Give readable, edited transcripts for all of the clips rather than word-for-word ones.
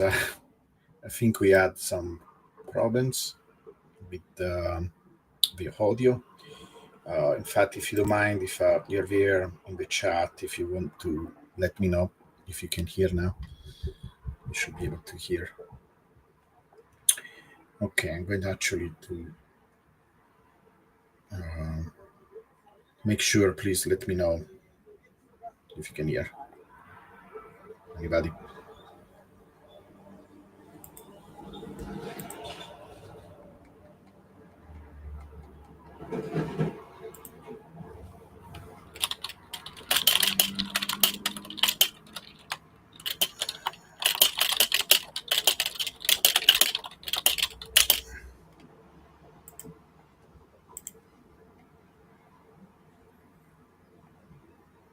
I think we had some problems with the audio. In fact, if you don't mind, if you're there in the chat, if you want to let me know if you can hear now, you should be able to hear. Okay, I'm going to actually to make sure. Please let me know if you can hear anybody.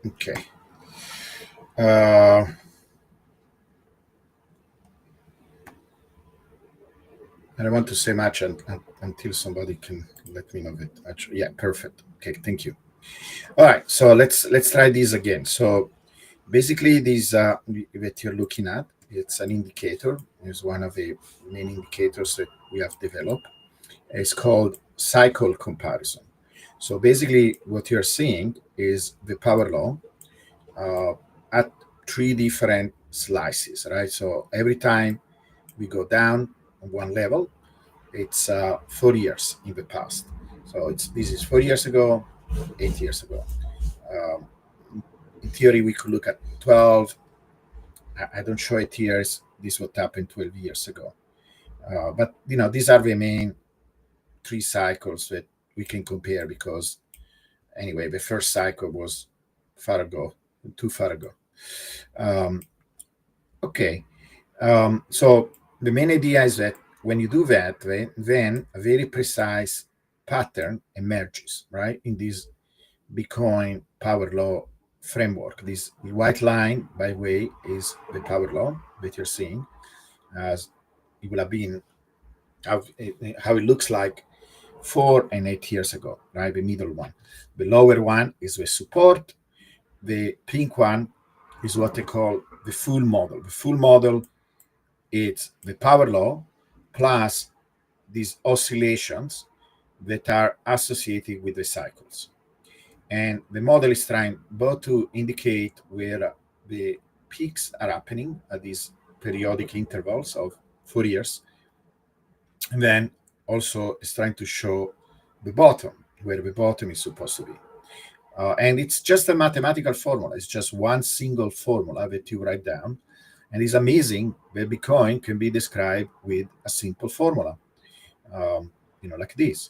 Okay. I don't want to say much until somebody can let me know that. Actually, yeah, perfect. Okay, thank you. All right, so let's try this again. So basically, this that you're looking at, it's an indicator. It's one of the main indicators that we have developed. It's called cycle comparison. So basically, what you're seeing is the power law at three different slices, right? So every time we go down one level, it's 4 years in the past. So this is 4 years ago, 8 years ago. Um, in theory, we could look at 12. I don't show it here. This is what happened 12 years ago. But these are the main three cycles that we can compare because anyway, the first cycle was too far ago. Okay. So the main idea is that when you do that, then a very precise pattern emerges, right? In this Bitcoin power law framework. This white line, by the way, is the power law that you're seeing, as it will have been how it looks like 4 and 8 years ago, right? The middle one. The lower one is the support. The pink one is what they call the full model. The full model is the power law plus these oscillations that are associated with the cycles. And the model is trying both to indicate where the peaks are happening at these periodic intervals of 4 years, and then also is trying to show the bottom, where the bottom is supposed to be. And it's just a mathematical formula. It's just one single formula that you write down. And it's amazing that Bitcoin can be described with a simple formula, like this.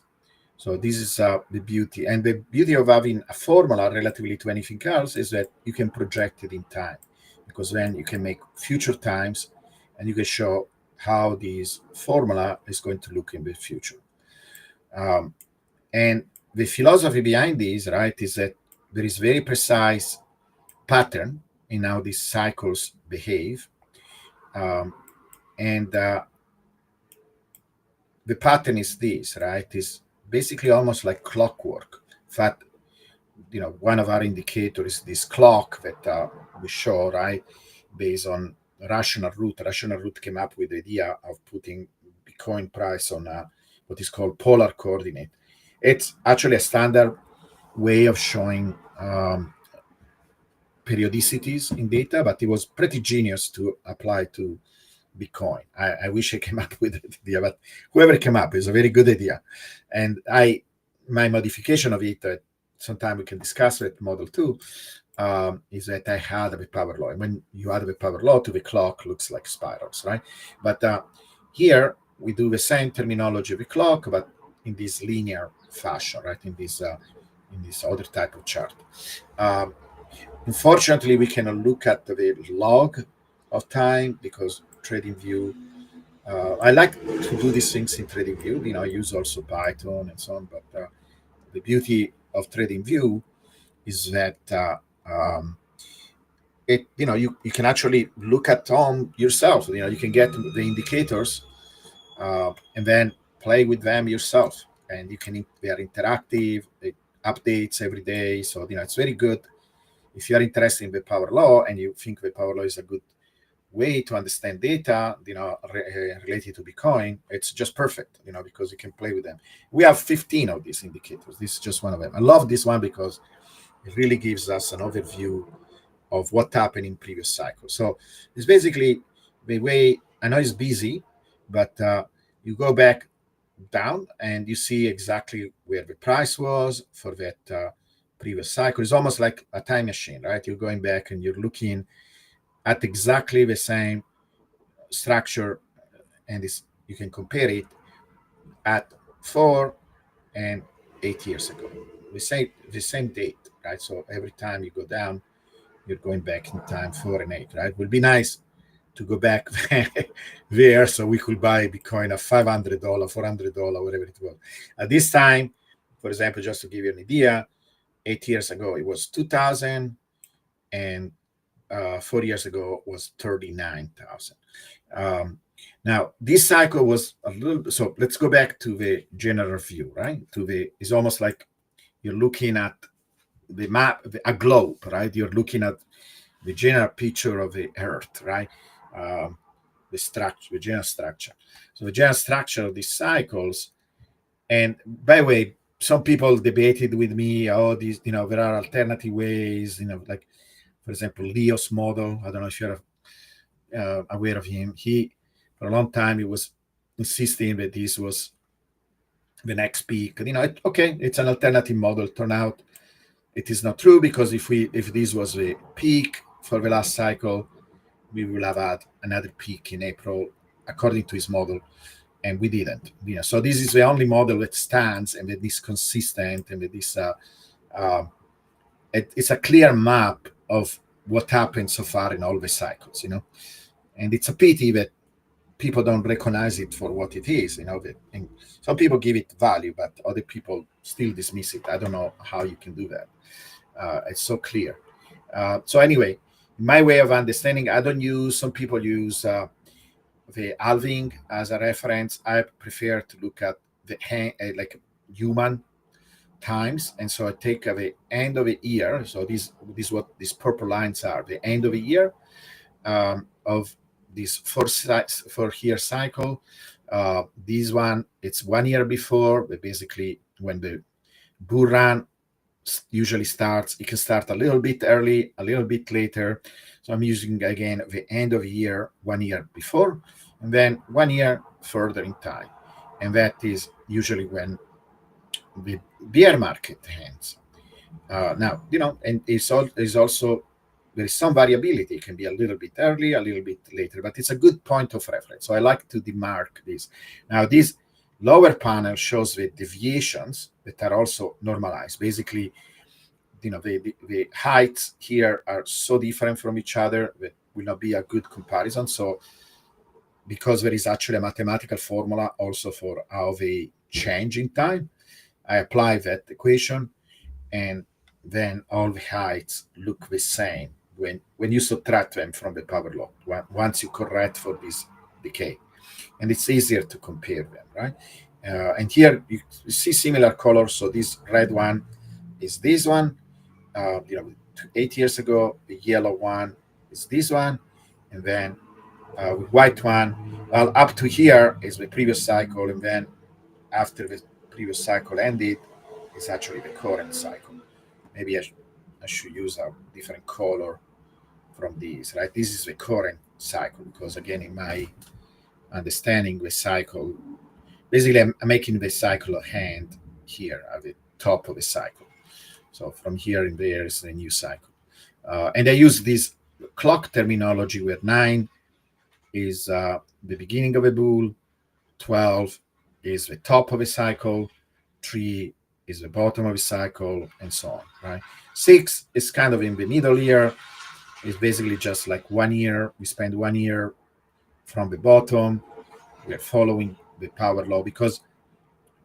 So this is the beauty. And the beauty of having a formula relatively to anything else is that you can project it in time, because then you can make future times and you can show how this formula is going to look in the future. And the philosophy behind this, right, is that there is very precise pattern in how these cycles behave. And the pattern is this, right? Is basically almost like clockwork. In fact, one of our indicators is this clock that we show, right, based on rational root. Rational root came up with the idea of putting Bitcoin price on what is called polar coordinate. It's actually a standard way of showing periodicities in data, but it was pretty genius to apply to Bitcoin. I wish I came up with the idea, but whoever came up is a very good idea. And my modification of it, sometime we can discuss it, Model 2, is that I had a power law. And when you add the power law to the clock, looks like spirals, right? But here we do the same terminology of the clock, but in this linear fashion, right? In this other type of chart. Unfortunately, we cannot look at the log of time because TradingView. I like to do these things in TradingView. I use also Python and so on. But the beauty of TradingView is that you can actually look at them yourself. You can get the indicators and then play with them yourself. And they are interactive. It updates every day. So it's very good. If you are interested in the power law and you think the power law is a good way to understand data, related to Bitcoin, it's just perfect, because you can play with them. We have 15 of these indicators. This is just one of them. I love this one because it really gives us an overview of what happened in previous cycles. So it's basically the way, I know it's busy, but you go back down and you see exactly where the price was for that previous cycle. It's almost like a time machine, right? You're going back and you're looking at exactly the same structure, and you can compare it at 4 and 8 years ago. The same date, right? So every time you go down, you're going back in time, 4 and 8, right? It would be nice to go back there so we could buy Bitcoin at $500, $400, whatever it was. At this time, for example, just to give you an idea, 8 years ago it was 2,000, and 4 years ago was 39,000. Now this cycle was a little. So let's go back to the general view, right? It's almost like you're looking at the map, a globe, right? You're looking at the general picture of the Earth, right? The structure, the general structure. So the general structure of these cycles. And by the way, some people debated with me, oh, these, there are alternative ways, like, for example, Leo's model. I don't know if you're aware of him. He, for a long time, he was insisting that this was the next peak. Okay, it's an alternative model. Turn out it is not true, because if this was the peak for the last cycle, we will have had another peak in April, according to his model, and we didn't. So this is the only model that stands and that is consistent, and that is it's a clear map of what happened so far in all the cycles. And it's a pity that people don't recognize it for what it is. And some people give it value, but other people still dismiss it. I don't know how you can do that. It's so clear. So anyway, my way of understanding, I don't use. Some people use the halving as a reference. I prefer to look at the like human times, and so I take the end of the year. So this what these purple lines are, the end of the year of this 4 year cycle. This one, it's 1 year before, but basically when the bull run usually starts. It can start a little bit early, a little bit later. So I'm using again the end of the year, 1 year before, and then 1 year further in time. And that is usually when the bear market ends. Now, and it's also, there is some variability. It can be a little bit early, a little bit later, but it's a good point of reference. So I like to demark this. Now, this lower panel shows the deviations that are also normalized. Basically, the heights here are so different from each other that will not be a good comparison. So because there is actually a mathematical formula also for how they change in time, I apply that equation, and then all the heights look the same when you subtract them from the power law, once you correct for this decay. And it's easier to compare them, right? And here you see similar colors. So this red one is this one, 8 years ago. The yellow one is this one, and then white one, well, up to here is the previous cycle, and then after the previous cycle ended, it's actually the current cycle. Maybe I should use a different color from these, right? This is the current cycle, because again, in my understanding, the cycle, basically I'm making the cycle a hand here at the top of the cycle. So from here and there is a new cycle. And I use this clock terminology where 9 is the beginning of a bull, 12 is the top of a cycle, 3 is the bottom of a cycle, and so on, right? 6 is kind of in the middle here. It's basically just like 1 year. We spend 1 year from the bottom. We're following the power law, because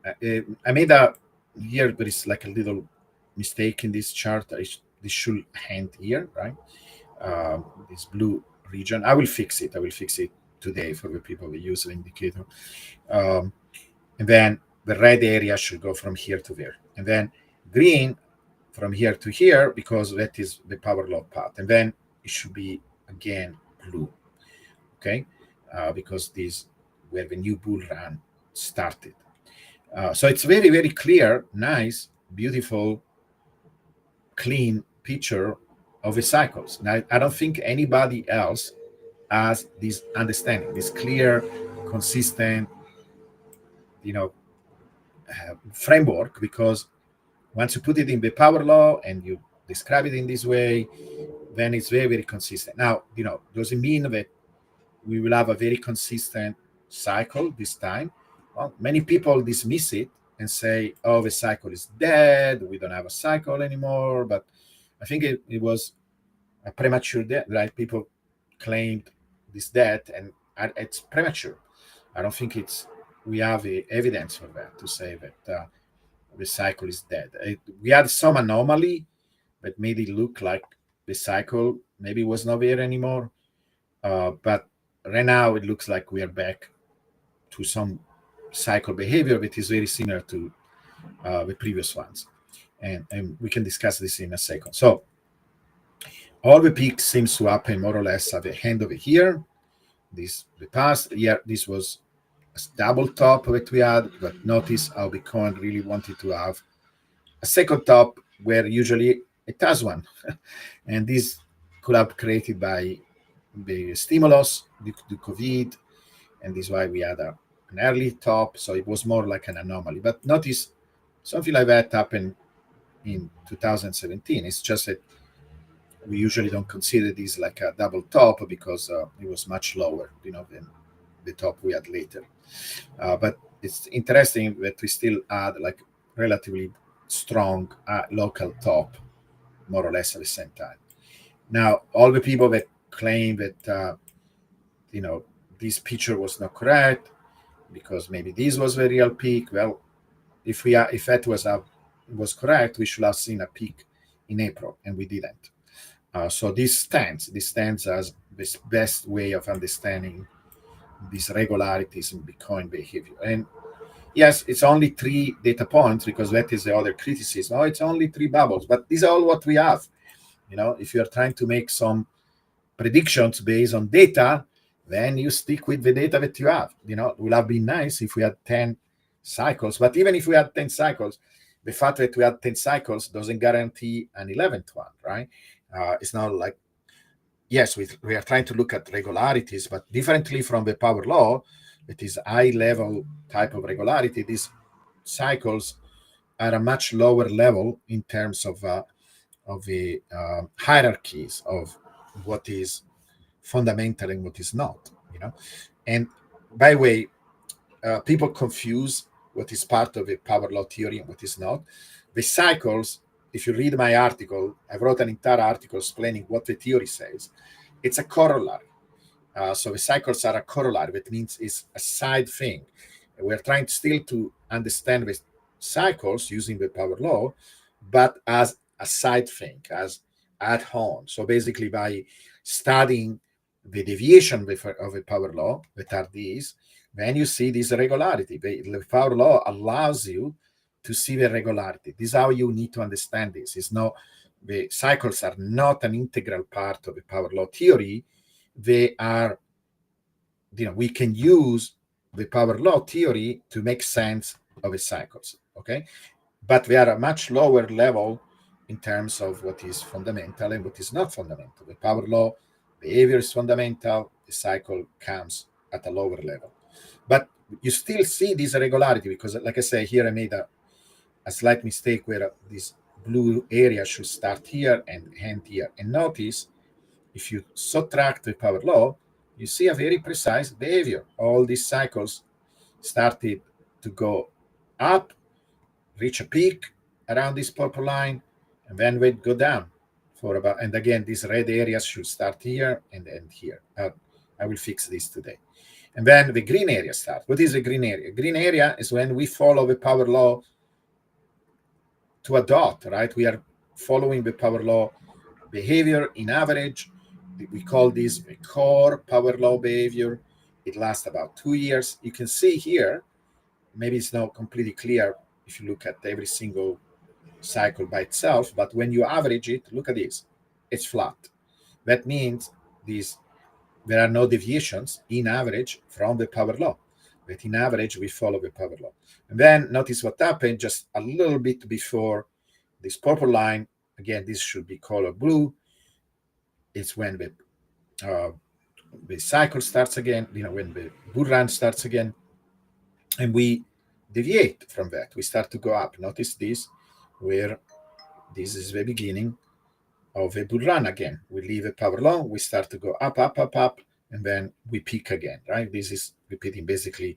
I made a, here there is like a little mistake in this chart. This should end here, right? This blue region. I will fix it. Today for the people who use the indicator. And then the red area should go from here to there. And then green from here to here, because that is the power law path. And then it should be again blue. okay, because this where the new bull run started. So it's very, very clear, nice, beautiful, clean picture of the cycles. Now, I don't think anybody else has this understanding, this clear, consistent, you know, framework, because once you put it in the power law and you describe it in this way, then it's very, very consistent. Now, does it mean that we will have a very consistent cycle this time? Well, many people dismiss it and say, oh, the cycle is dead. We don't have a cycle anymore. But I think it was a premature death, right? People claimed this death, and it's premature. I don't think we have the evidence for that to say that the cycle is dead. We had some anomaly that made it look like the cycle maybe was not there anymore. But right now it looks like we are back to some cycle behavior that is very similar to the previous ones. And we can discuss this in a second. So all the peaks seems to happen more or less at the end of the year. The past year, this was a double top that we had, but notice how Bitcoin really wanted to have a second top where usually it has one. And this could have created by the stimulus, the COVID, and this is why we had an early top. So it was more like an anomaly. But notice something like that happened in 2017. It's just that we usually don't consider this like a double top because it was much lower, than the top we had later. But it's interesting that we still had like relatively strong local top, more or less at the same time. Now, all the people that claim that this picture was not correct because maybe this was the real peak. Well, if that was correct, we should have seen a peak in April, and we didn't. So this stands as the best way of understanding these regularities in Bitcoin behavior. And yes, it's only 3 data points because that is the other criticism. Oh, it's only 3 bubbles, but these are all what we have. If you're trying to make some predictions based on data, then you stick with the data that you have. It would have been nice if we had 10 cycles, but even if we had 10 cycles, the fact that we had 10 cycles doesn't guarantee an 11th one, right? It's not like, yes, we are trying to look at regularities, but differently from the power law, it is high level type of regularity. These cycles are a much lower level in terms of the hierarchies of what is fundamental and what is not. And by the way, people confuse what is part of a power law theory and what is not. The cycles, if you read my article, I wrote an entire article explaining what the theory says. It's a corollary. So the cycles are a corollary. That means it's a side thing. We're trying still to understand the cycles using the power law, but as a side thing, as add-on. So basically, by studying the deviation of a power law, that are these, then you see this regularity. The power law allows you to see the regularity. This is how you need to understand this. The cycles are not an integral part of the power law theory. They are, we can use the power law theory to make sense of the cycles, okay? But they are a much lower level in terms of what is fundamental and what is not fundamental. The power law behavior is fundamental. The cycle comes at a lower level. But you still see this irregularity because, like I say, here I made a slight mistake where this blue area should start here and end here. And notice, if you subtract the power law, you see a very precise behavior. All these cycles started to go up, reach a peak around this purple line, and then we'd go down for about, and again, these red areas should start here and end here. I will fix this today. And then the green area starts. What is a green area? Green area is when we follow the power law to a dot, right? We are following the power law behavior in average. We call this the core power law behavior. It lasts about 2 years. You can see here, maybe it's not completely clear if you look at every single cycle by itself, but when you average it, look at this, it's flat. That means this there are no deviations in average from the power law. But in average, we follow the power law. And then notice what happened just a little bit before this purple line. Again, this should be color blue. It's when the cycle starts again, when the bull run starts again, and we deviate from that. We start to go up. Notice this, where this is the beginning of a bull run again. We leave a power low, we start to go up, up, up, up, and then we peak again, right? This is repeating basically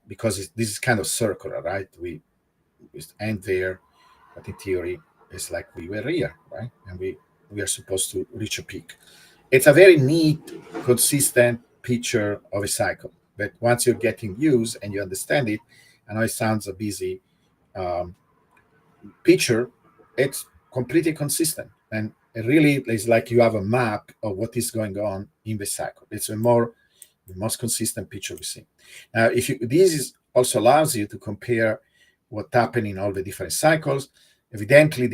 because this is kind of circular, right? We end there, but in theory, it's like we were here, right? And we are supposed to reach a peak. It's a very neat, consistent picture of a cycle. But once you're getting used and you understand it, I know it sounds a busy um, picture, it's completely consistent. And it really is like you have a map of what is going on in the cycle. It's the most consistent picture we see. Now, this is also allows you to compare what happened in all the different cycles. Evidently,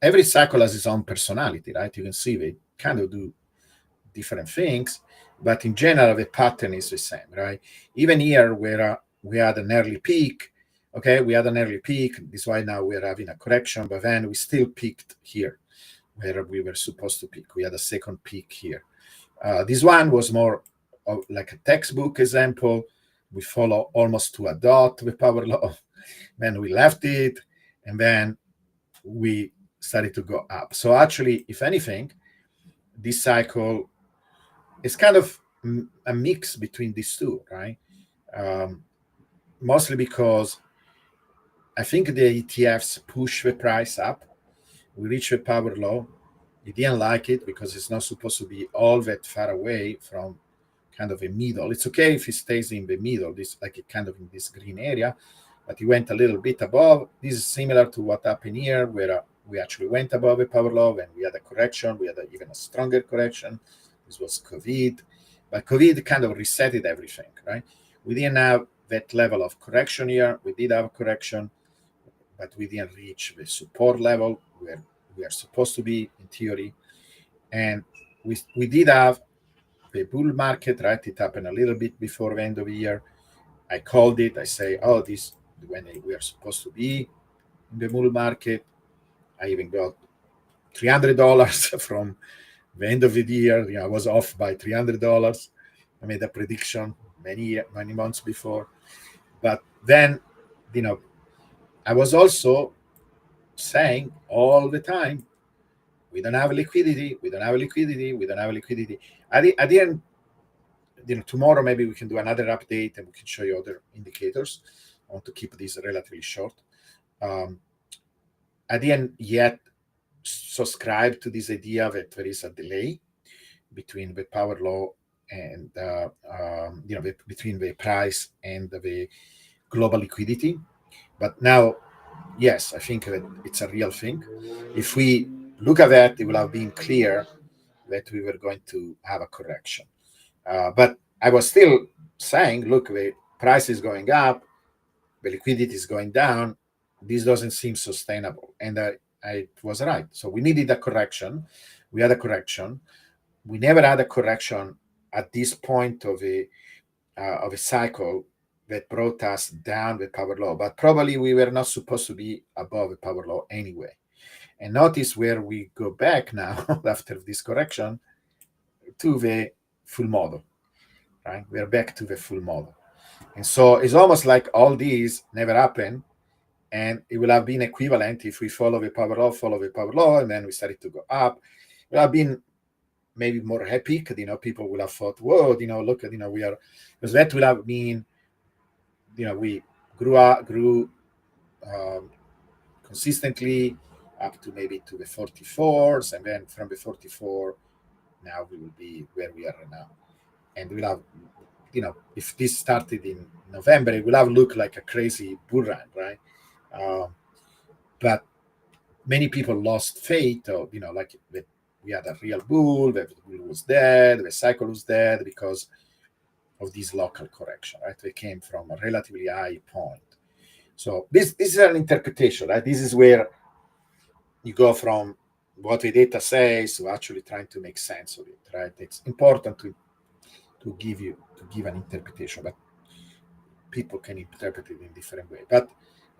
every cycle has its own personality, right? You can see they kind of do different things, but in general, the pattern is the same, right? Even here, where we had an early peak, okay, we had an early peak. This is why now we're having a correction, but then we still peaked here where we were supposed to peak. We had a second peak here. This one was more of like a textbook example. We follow almost to a dot with power law. Then we left it, and then we started to go up. So actually, if anything, this cycle is kind of a mix between these two, right? Um, Mostly because I think the ETFs push the price up. We reach the power low. We didn't like it because it's not supposed to be all that far away from kind of a middle. It's okay if it stays in the middle, this like it kind of in this green area, but it went a little bit above. This is similar to what happened here, where we actually went above the power law and we had a correction. We had even a stronger correction. This was COVID, but COVID kind of resetted everything, right? We didn't have that level of correction here. We did have a correction, but we didn't reach the support level where we are supposed to be in theory. And we did have the bull market, right? It happened a little bit before the end of the year. I called it. I say, oh, this when we are supposed to be in the bull market. I even got $300 from the end of the year. I was off by $300. I made a prediction many months before, but then, you know, I was also saying all the time, we don't have liquidity. We don't have liquidity. We don't have liquidity. I didn't. Tomorrow maybe we can do another update and we can show you other indicators. I want to keep this relatively short. I didn't yet subscribe to this idea that there is a delay between the power law and between the price and the global liquidity. But now, yes, I think that it's a real thing. If we look at that, it will have been clear that we were going to have a correction. But I was still saying, look, the price is going up, the liquidity is going down. This doesn't seem sustainable. And I was right. So we needed a correction. We had a correction. We never had a correction at this point of a cycle that brought us down the power law. But probably we were not supposed to be above the power law anyway. And notice where we go back now after this correction to the full model, right? We're back to the full model. And so it's almost like all these never happened. And it will have been equivalent if we follow the power law, and then we started to go up. It will have been maybe more epic. People will have thought, whoa, look at, we are, because that will have been, we grew consistently up to maybe to the 44s, and then from the 44, now we will be where we are now. And we'll have, if this started in November, it will have looked like a crazy bull run, right? But many people lost faith, or like we had a real bull, the bull was dead, the cycle was dead because of this local correction, right? They came from a relatively high point. So this is an interpretation, right? This is where you go from what the data says to actually trying to make sense of it, right? It's important to to give an interpretation, but people can interpret it in different way. But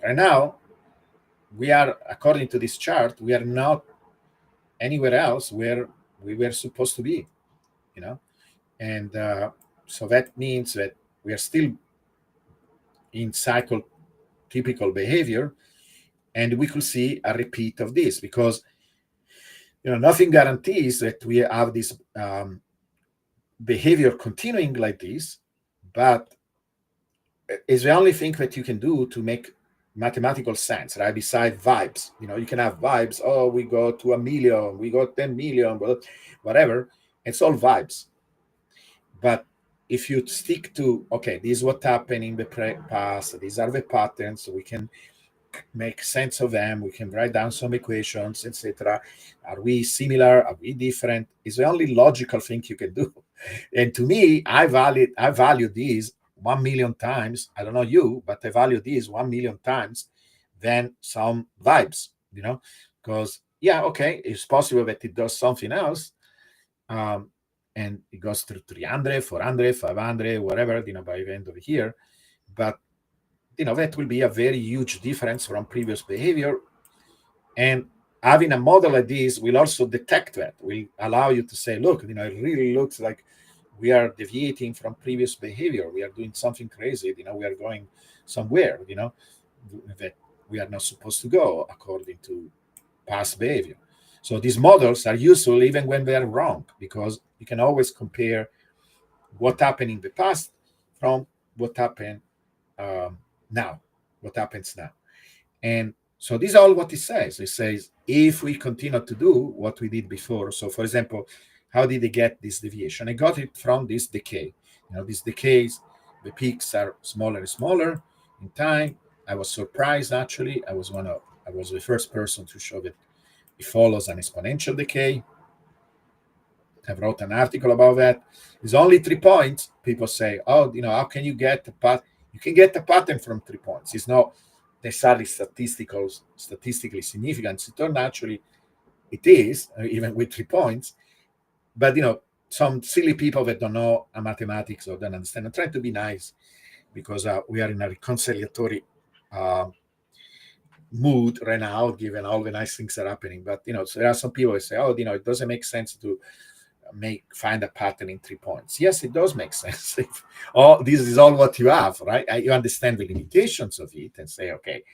right now, we are, according to this chart, we are not anywhere else where we were supposed to be, you know, and so that means that we are still in cycle typical behavior, and we could see a repeat of this because nothing guarantees that we have this behavior continuing like this, but it's the only thing that you can do to make mathematical sense, right? Besides vibes, you can have vibes. Oh, we go to a million, we got 10 million, whatever. It's all vibes. But if you stick to, okay, this is what happened in the past, these are the patterns, we can make sense of them, we can write down some equations, etc. Are we similar? Are we different? Is the only logical thing you can do. And to me, I value these 1 million times. I don't know you, but I value these 1 million times than some vibes, because yeah, okay, it's possible that it does something else, and it goes through 300, 400, 500, whatever, by the end of the year. But that will be a very huge difference from previous behavior. And having a model like this will also detect that, will allow you to say, look, it really looks like we are deviating from previous behavior. We are doing something crazy. We are going somewhere, that we are not supposed to go according to past behavior. So these models are useful even when they are wrong, because you can always compare what happened in the past from what happened now, what happens now. And so this is all what it says. It says, if we continue to do what we did before. So for example, how did they get this deviation? I got it from this decay. These decays, the peaks are smaller and smaller in time. I was surprised, actually. I was the first person to show that it follows an exponential decay. I wrote an article about that. There's only 3 points. People say, oh, how can you get the pattern? You can get the pattern from 3 points. It's not necessarily statistically significant. So naturally, it is, even with 3 points. But, some silly people that don't know mathematics or don't understand, I'm trying to be nice because we are in a reconciliatory mood right now, given all the nice things that are happening. But, so there are some people that say, oh, it doesn't make sense to find a pattern in 3 points. Yes, it does make sense. This is all what you have, right? You understand the limitations of it and say, okay,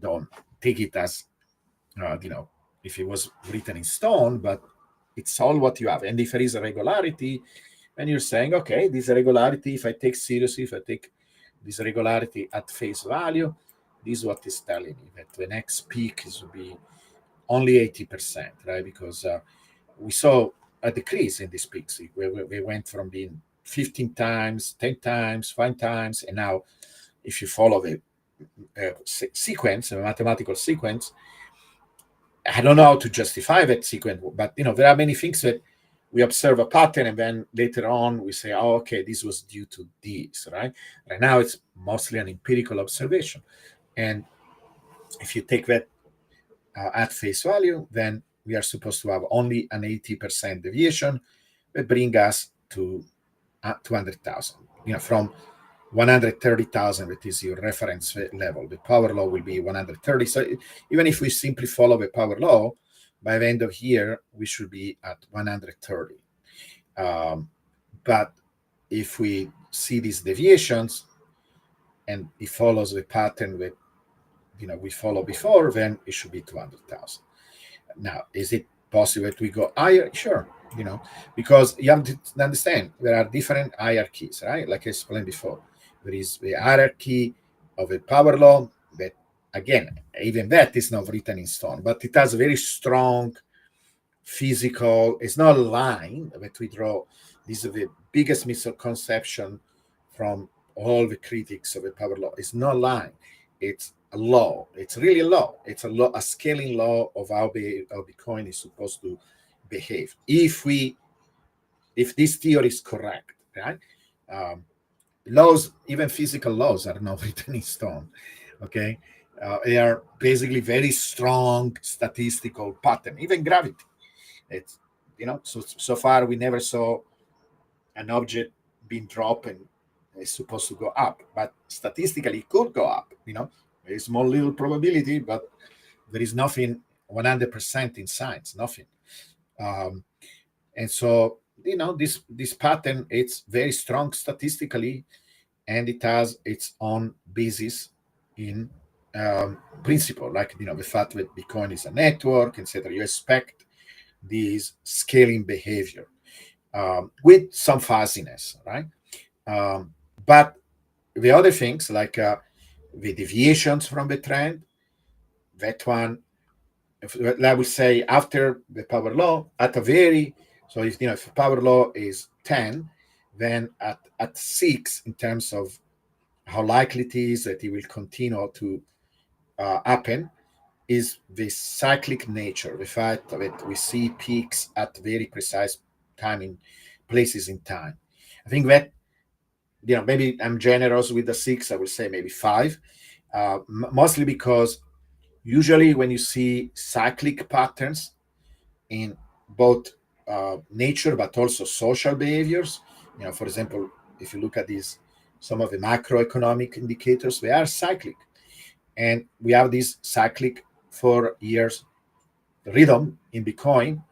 don't take it as if it was written in stone, but it's all what you have. And if there is a regularity, and you're saying, okay, this regularity, if I take seriously, if I take this regularity at face value, this is what is telling me that the next peak will be only 80%, right? Because we saw a decrease in these peaks. We went from being 15 times, 10 times, 5 times, and now if you follow the sequence, a mathematical sequence, I don't know how to justify that sequence, but there are many things that we observe a pattern and then later on we say, oh, okay, this was due to this, right? Right now it's mostly an empirical observation. And if you take that at face value, then we are supposed to have only an 80% deviation that bring us to 200,000. From 130,000, that is your reference level. The power law will be 130. So even if we simply follow the power law, by the end of here, we should be at 130. But if we see these deviations and it follows the pattern that we follow before, then it should be 200,000. Now, is it possible that we go higher? Sure, because you have to understand there are different hierarchies, right? Like I explained before, there is the hierarchy of a power law that, again, even that is not written in stone, but it has a very strong physical, it's not a line that we draw. This is the biggest misconception from all the critics of the power law. It's not a line, it's a law. It's really a law. It's a law, a scaling law of how Bitcoin is supposed to behave. If this theory is correct, right? Laws, even physical laws, are not written in stone. Okay, they are basically very strong statistical pattern. Even gravity. It's so far we never saw an object been dropped and it's supposed to go up, but statistically it could go up. There is small little probability, but there is nothing 100% in science, nothing. Um, and so this pattern, it's very strong statistically, and it has its own basis in principle, like the fact that Bitcoin is a network, etc. You expect this scaling behavior with some fuzziness, right? But the other things, like the deviations from the trend, that one, I would say, after the power law, at a very, so if power law is 10, then at 6, in terms of how likely it is that it will continue to happen, is the cyclic nature, the fact that we see peaks at very precise timing places in time. I think that maybe I'm generous with the 6. I would say maybe 5, mostly because usually when you see cyclic patterns in both nature but also social behaviors, for example, if you look at these, some of the macroeconomic indicators, they are cyclic, and we have this cyclic 4 years rhythm in Bitcoin,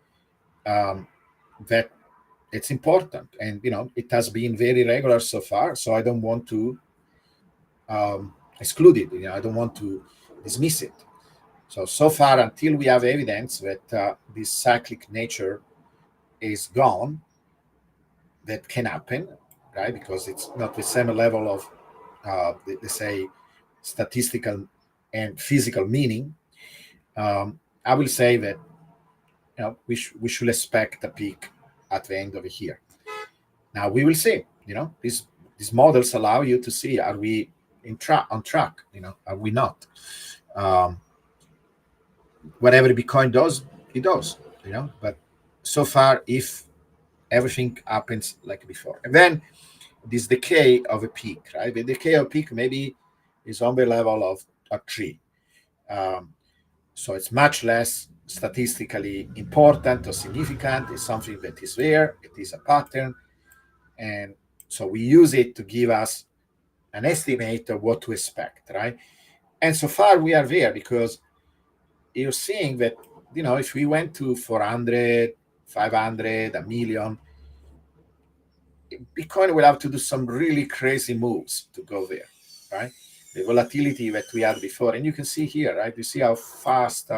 that it's important, and it has been very regular so far, so I don't want to exclude it. I don't want to dismiss it. So far, until we have evidence that this cyclic nature is gone, that can happen, right? Because it's not the same level of, let's say, statistical and physical meaning. I will say that we should expect a peak at the end of the year. Now we will see. These models allow you to see, are we on track? Are we not? Whatever Bitcoin does, it does. But so far, if everything happens like before, and then this decay of a peak, right? The decay of peak maybe is on the level of a tree. So it's much less statistically important or significant. It's something that is there. It is a pattern. And so we use it to give us an estimate of what to expect, right? And so far we are there, because you're seeing that, if we went to 400, 500, a million, Bitcoin will have to do some really crazy moves to go there, right? The volatility that we had before, and you can see here, right? You see how fast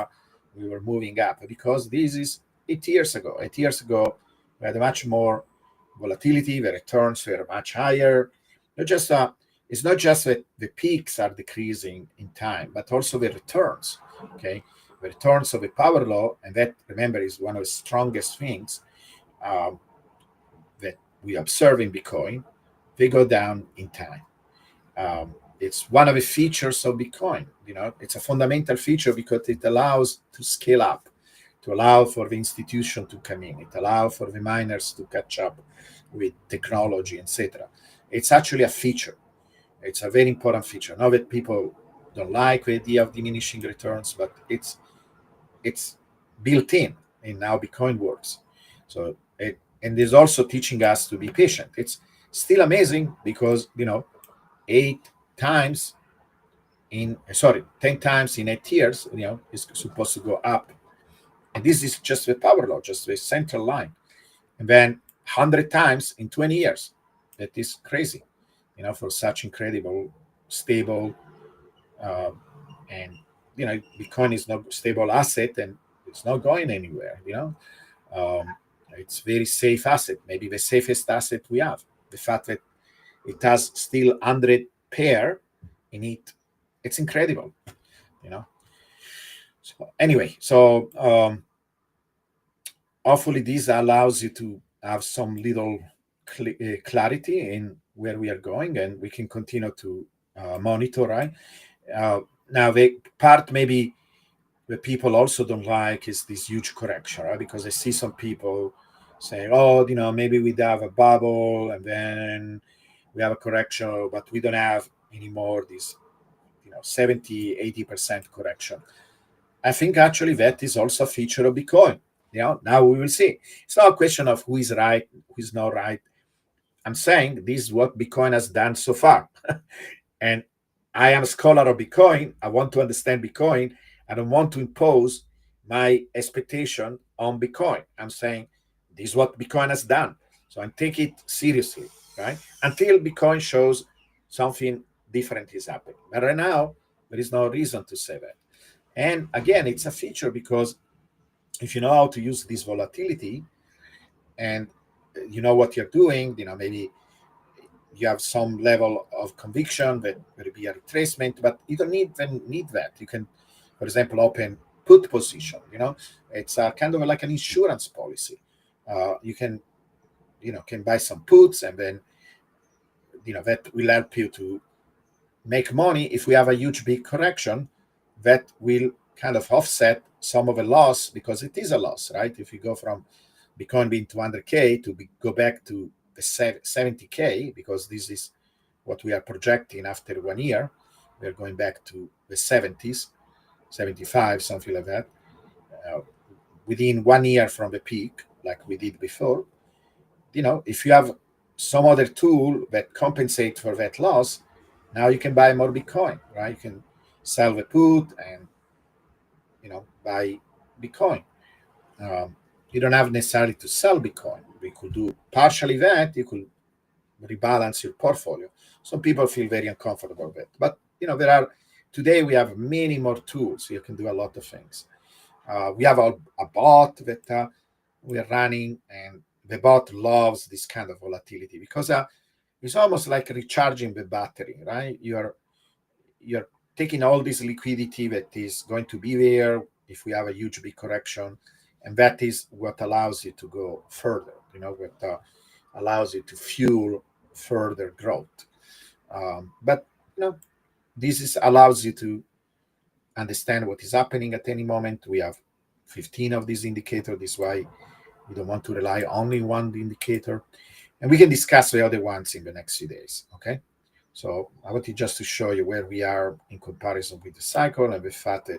we were moving up, because this is 8 years ago. 8 years ago, we had much more volatility. The returns were much higher. It's not just that the peaks are decreasing in time, but also the returns. Okay, the returns of the power law, and that, remember, is one of the strongest things that we observe in Bitcoin. They go down in time. It's one of the features of Bitcoin. It's a fundamental feature because it allows to scale up, to allow for the institution to come in. It allows for the miners to catch up with technology, etc. It's actually a feature. It's a very important feature. Now that people don't like the idea of diminishing returns, but it's built in how Bitcoin works. So and it's also teaching us to be patient. It's still amazing because 10 times in 8 years, is supposed to go up, and this is just the power law, just the central line, and then 100 times in 20 years. That is crazy, for such incredible, stable, and Bitcoin is not a stable asset, and it's not going anywhere. It's very safe asset, maybe the safest asset we have. The fact that it has still 100 pair in it, it's incredible. So anyway, hopefully this allows you to have some little clarity in where we are going, and we can continue to monitor, right? Now the part maybe that people also don't like is this huge correction, right? Because I see some people saying, oh, maybe we have a bubble and then we have a correction, but we don't have anymore this 70-80% correction. I think actually that is also a feature of Bitcoin. Now we will see. It's not a question of who is right, who is not right. I'm saying this is what Bitcoin has done so far. And I am a scholar of Bitcoin. I want to understand Bitcoin. I don't want to impose my expectation on Bitcoin. I'm saying this is what Bitcoin has done. So I take it seriously, right? Until Bitcoin shows something different is happening. But right now, there is no reason to say that. And again, it's a feature because if you know how to use this volatility and you know what you're doing, maybe you have some level of conviction that will be a retracement, but you don't need that. You can, for example, open put position. It's a kind of like an insurance policy. You can buy some puts, and then that will help you to make money if we have a huge big correction that will kind of offset some of the loss, because it is a loss, right? If you go from Bitcoin being 200K to go back to the 70K, because this is what we are projecting after 1 year, we're going back to the 70s, 75, something like that, uh, within 1 year from the peak, like we did before. If you have some other tool that compensate for that loss, now you can buy more Bitcoin, right? You can sell the put and buy Bitcoin. You don't have necessarily to sell Bitcoin. We could do partially that. You could rebalance your portfolio. Some people feel very uncomfortable with it, but there are today we have many more tools. You can do a lot of things. We have a bot that we are running, and the bot loves this kind of volatility because it's almost like recharging the battery, right? You're taking all this liquidity that is going to be there if we have a huge big correction, and that is what allows you to go further. What allows you to fuel further growth. But this allows you to understand what is happening at any moment. We have 15 of these indicators. This is why we don't want to rely only on one indicator, and we can discuss the other ones in the next few days. Okay. So I wanted just to show you where we are in comparison with the cycle, and the fact that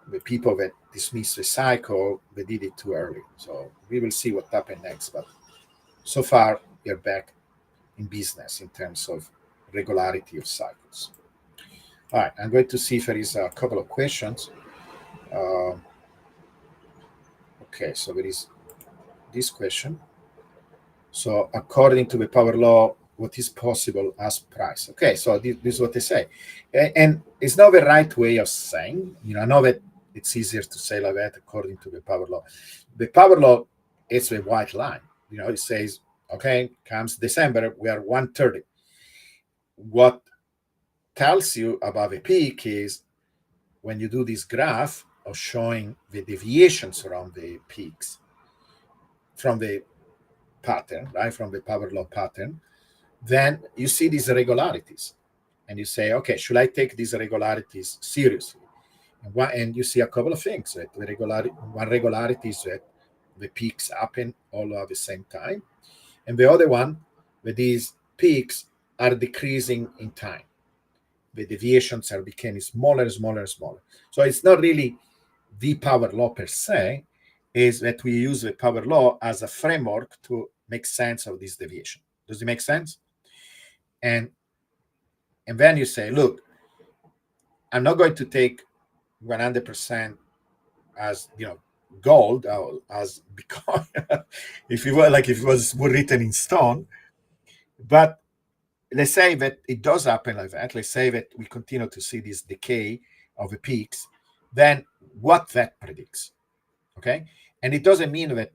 the people that dismiss the cycle, they did it too early. So we will see what happens next. But so far, we are back in business in terms of regularity of cycles. All right, I'm going to see if there is a couple of questions. Uh, okay, so there is this question. So according to the power law, what is possible as price? Okay, so this is what they say. And it's not the right way of saying, I know that it's easier to say like that according to the power law. The power law is a white line. It says, okay, comes December, we are 130. What tells you about the peak is when you do this graph of showing the deviations around the peaks from the pattern, right, from the power law pattern, then you see these irregularities. And you say, okay, should I take these irregularities seriously? And you see a couple of things. Right? One regularity is that the peaks happen all at the same time. And the other one, that these peaks are decreasing in time. The deviations are becoming smaller, smaller, smaller. So it's not really the power law per se, is that we use the power law as a framework to make sense of this deviation. Does it make sense? And then you say, look, I'm not going to take 100% as gold as Bitcoin, if it was written in stone. But let's say that it does happen like that. Let's say that we continue to see this decay of the peaks. Then what that predicts, okay? And it doesn't mean that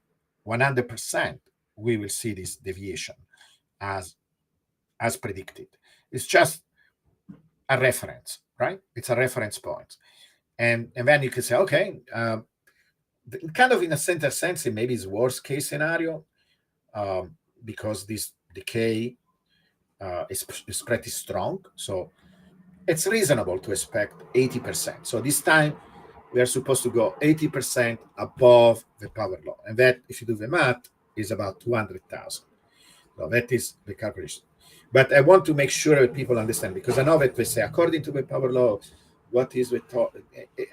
100% we will see this deviation as predicted. It's just a reference, right? It's a reference point. And then you can say, okay, kind of in a center sense, it maybe is worst case scenario, because this decay is pretty strong. So it's reasonable to expect 80%. So this time we are supposed to go 80% above the power law. And that, if you do the math, is about 200,000. So that is the calculation. But I want to make sure that people understand, because I know that they say, according to the power law, what is the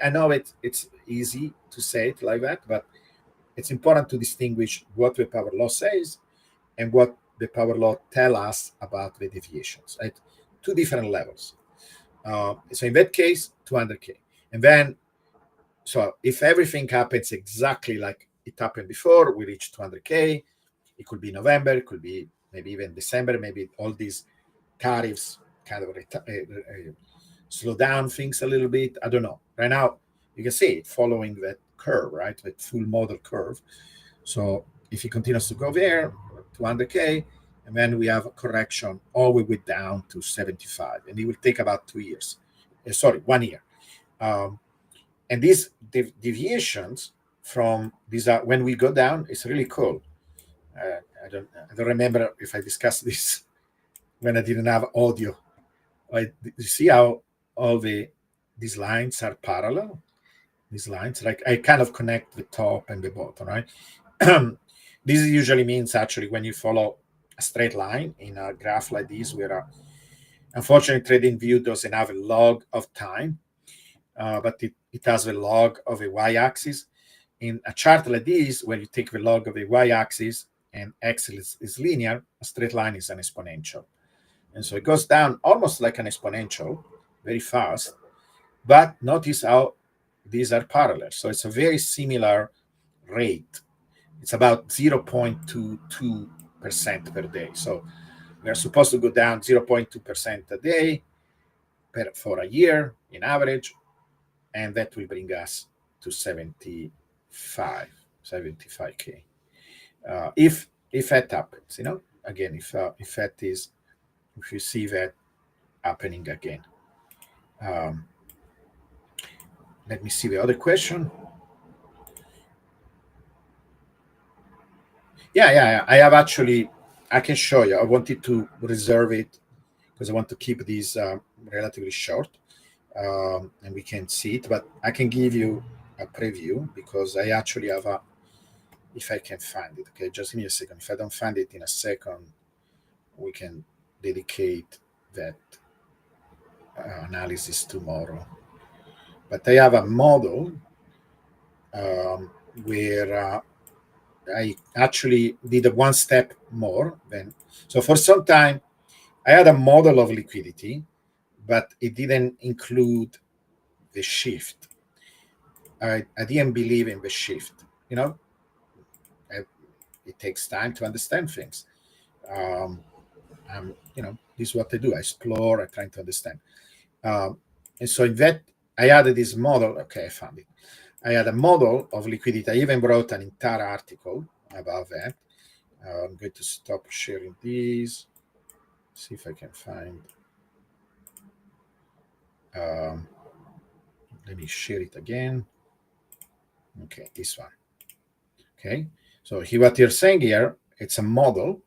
I know it's easy to say it like that, but it's important to distinguish what the power law says and what the power law tell us about the deviations at two different levels. So in that case, 200K. And then, so if everything happens exactly like it happened before, we reach 200K. It could be November, it could be maybe even December, maybe all these tariffs kind of slow down things a little bit. I don't know. Right now, you can see it following that curve, right? That full model curve. So if it continues to go there, 200K, and then we have a correction all the way down to 75, and it will take about 2 years. Sorry, 1 year. Um, and these deviations from these are when we go down, it's really cool. I don't remember if I discussed this when I didn't have audio. You see how all these lines are parallel? These lines, like I kind of connect the top and the bottom, right? This usually means actually when you follow a straight line in a graph like this, where unfortunately TradingView doesn't have a log of time, but it has a log of a y-axis. In a chart like this, where you take the log of a y-axis and x is linear, a straight line is an exponential. And so it goes down almost like an exponential, very fast. But notice how these are parallel. So it's a very similar rate. It's about 0.22% per day. So we are supposed to go down 0.2% a day for a year in average, and that will bring us to 75K. If that happens, again, if you see that happening again. Let me see the other question. Yeah. I have actually, I can show you. I wanted to reserve it because I want to keep these relatively short, and we can see it. But I can give you a preview because I actually have if I can find it. Okay, just give me a second. If I don't find it in a second, we can dedicate that analysis tomorrow. But I have a model where I actually did a one step more than. So for some time, I had a model of liquidity, but it didn't include the shift. I didn't believe in the shift. It takes time to understand things. This is what I do. I explore. I try to understand. And so in that, I added this model. Okay, I found it. I had a model of liquidity. I even wrote an entire article about that. I'm going to stop sharing these. See if I can find. Let me share it again. Okay, this one. Okay, so here what you're saying here, it's a model.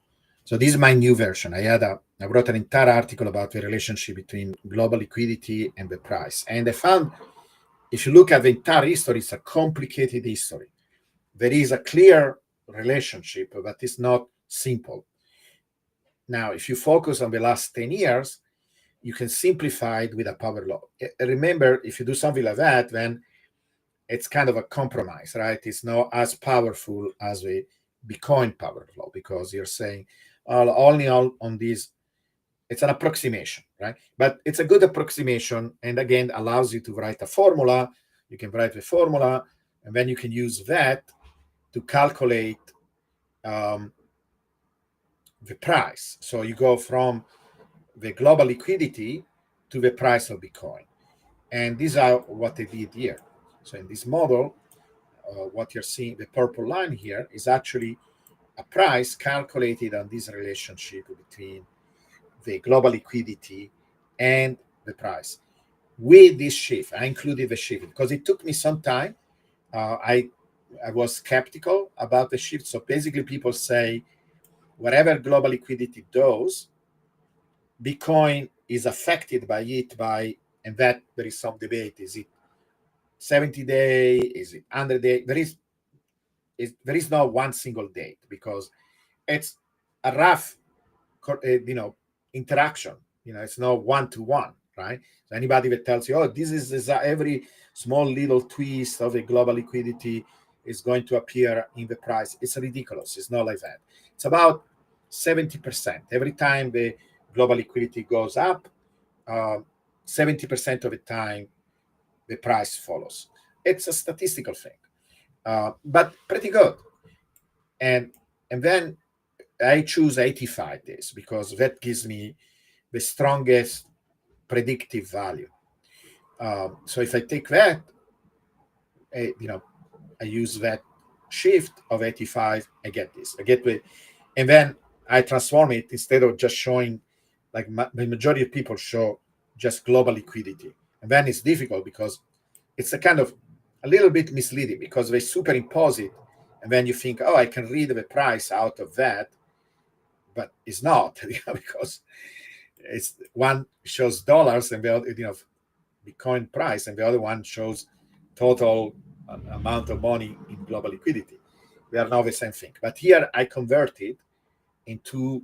So this is my new version. I wrote an entire article about the relationship between global liquidity and the price. And I found, if you look at the entire history, it's a complicated history. There is a clear relationship, but it's not simple. Now, if you focus on the last 10 years, you can simplify it with a power law. Remember, if you do something like that, then it's kind of a compromise, right? It's not as powerful as a Bitcoin power law because you're saying only on these. It's an approximation, right? But it's a good approximation, and again, allows you to write a formula. You can write the formula, and then you can use that to calculate the price. So you go from the global liquidity to the price of Bitcoin. And these are what I did here. So in this model, what you're seeing, the purple line here, is actually a price calculated on this relationship between the global liquidity and the price. With this shift, I included the shift because it took me some time. I was skeptical about the shift. So basically, people say whatever global liquidity does, Bitcoin is affected by it and that there is some debate. Is it 70 day? Is it 100 day? There is no one single date because it's a rough, interaction. It's not one to one, right? So anybody that tells you, oh, this is every small little twist of a global liquidity is going to appear in the price, it's ridiculous. It's not like that. It's about 70%. Every time the global liquidity goes up, uh, 70% of the time the price follows. It's a statistical thing, but pretty good. And then I choose 85 days because that gives me the strongest predictive value. So if I take that, I use that shift of 85, I get this. I get the, and then I transform it instead of just showing like the majority of people show just global liquidity. And then it's difficult because it's a kind of a little bit misleading because they superimpose it. And then you think, oh, I can read the price out of that, but it's not, because it's one shows dollars and the other, Bitcoin price, and the other one shows total amount of money in global liquidity. They are not the same thing. But here I convert it into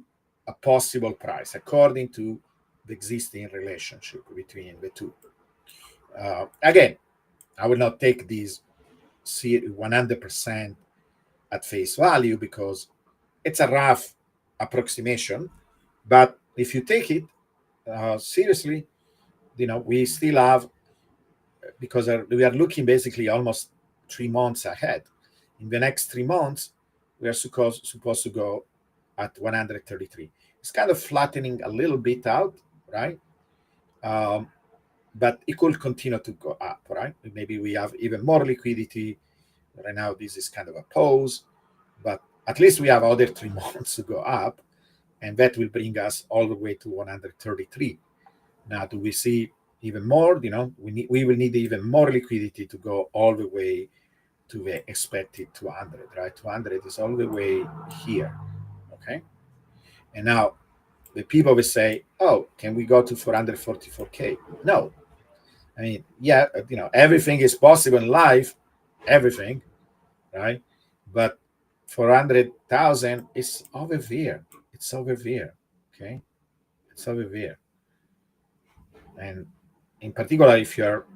a possible price according to the existing relationship between the two. Again, I will not take these 100% at face value because it's a rough approximation. But if you take it seriously, we still have, because we are looking basically almost 3 months ahead. In the next 3 months, we are supposed to go at 133. It's kind of flattening a little bit out, right? But it could continue to go up, right? Maybe we have even more liquidity. Right now, this is kind of a pause, but at least we have other 3 months to go up, and that will bring us all the way to 133. Now, do we see even more? We will need even more liquidity to go all the way to the expected 200, right? 200 is all the way here, okay? And now the people will say, oh, can we go to 444K? No. I mean, yeah, everything is possible in life, everything, right? But 400,000 is over there. It's over there, okay? It's over there. And in particular, if you're,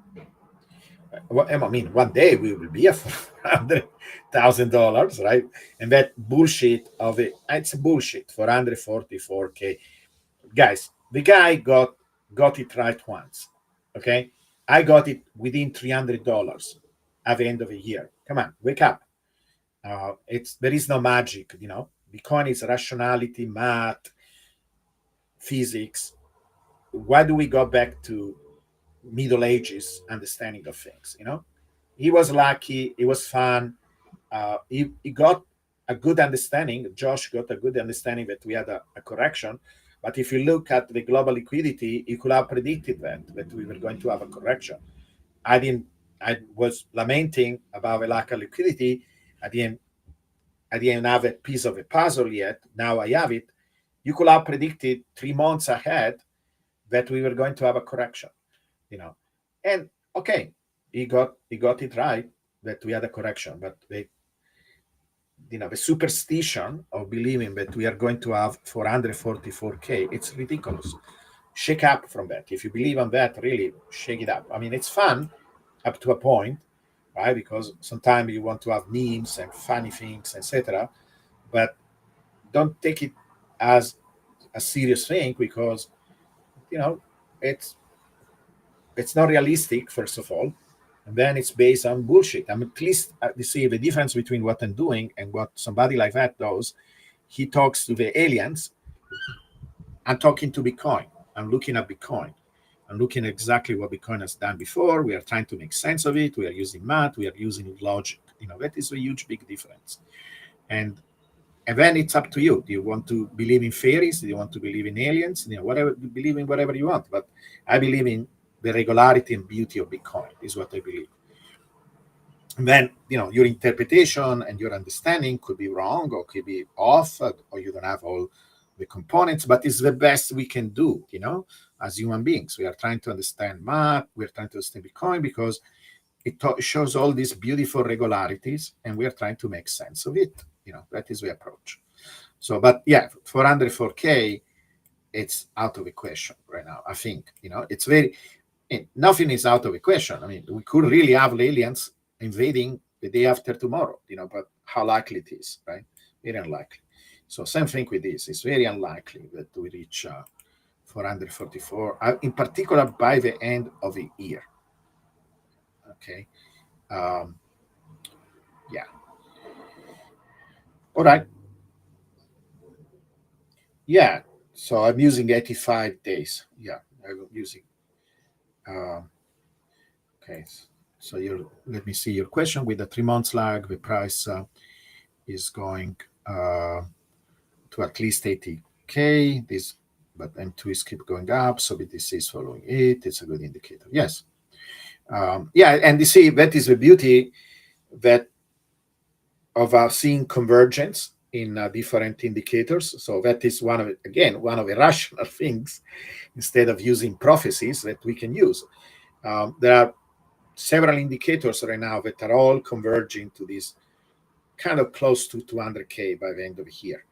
I mean, one day we will be at $400,000, right? And that bullshit of it's bullshit. 444K, guys. The guy got it right once, okay? I got it within $300 at the end of the year. Come on, wake up. There is no magic, Bitcoin is rationality, math, physics. Why do we go back to Middle Ages understanding of things? He was lucky. It was fun. He got a good understanding. Josh got a good understanding that we had a correction. But if you look at the global liquidity, he could have predicted that we were going to have a correction. I was lamenting about the lack of liquidity. I didn't have a piece of a puzzle yet. Now I have it. You could have predicted 3 months ahead that we were going to have a correction, And okay, he got it right that we had a correction, but the superstition of believing that we are going to have 444K, it's ridiculous. Shake up from that. If you believe on that, really shake it up. I mean, it's fun up to a point, right? Because sometimes you want to have memes and funny things, etc. But don't take it as a serious thing because it's not realistic, first of all, and then it's based on bullshit. I mean, at least you see the difference between what I'm doing and what somebody like that does. He talks to the aliens. I'm talking to Bitcoin. I'm looking at Bitcoin. I'm looking at exactly what Bitcoin has done before. We are trying to make sense of it. We are using math. We are using logic. That is a huge, big difference. And then it's up to you. Do you want to believe in fairies? Do you want to believe in aliens? Whatever, believe in whatever you want. But I believe in the regularity and beauty of Bitcoin is what I believe. And then, your interpretation and your understanding could be wrong or could be off, or you don't have all the components, but it's the best we can do, as human beings. We are trying to understand math. We're trying to understand Bitcoin because it shows all these beautiful regularities, and we are trying to make sense of it. That is the approach. So, but yeah, 404K, it's out of the question right now. I think, it's very, nothing is out of the question. I mean, we could really have aliens invading the day after tomorrow, but how likely it is, right? Very unlikely. So same thing with this. It's very unlikely that we reach 444, in particular by the end of the year. Okay. Um, yeah. All right. Yeah. So I'm using 85 days. Yeah. I'm using. Um, okay. So you let me see your question. With the 3 months lag, the price is going to at least 80K. This, but M2 is keep going up. So BTC is following it. It's a good indicator. Yes. Yeah. And you see, that is the beauty that of seeing convergence in different indicators. So that is one of, again, one of the rational things instead of using prophecies that we can use. There are several indicators right now that are all converging to this kind of close to 200K by the end of the year.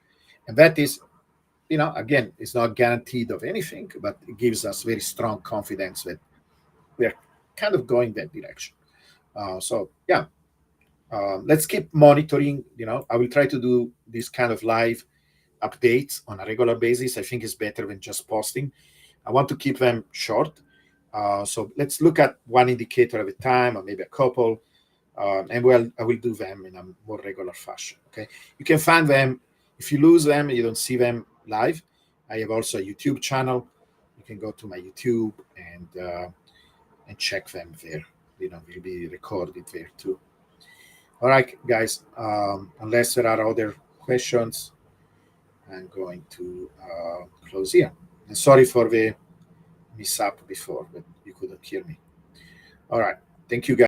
And that is, again, it's not guaranteed of anything, but it gives us very strong confidence that we're kind of going that direction. So, yeah, let's keep monitoring. I will try to do this kind of live updates on a regular basis. I think it's better than just posting. I want to keep them short. So let's look at one indicator at a time, or maybe a couple, and I will do them in a more regular fashion. Okay, you can find them if you lose them, you don't see them live. I have also a YouTube channel. You can go to my YouTube and check them there. Will be recorded there too. All right, guys. Unless there are other questions, I'm going to close here. And sorry for the mishap before, but you couldn't hear me. All right. Thank you, guys.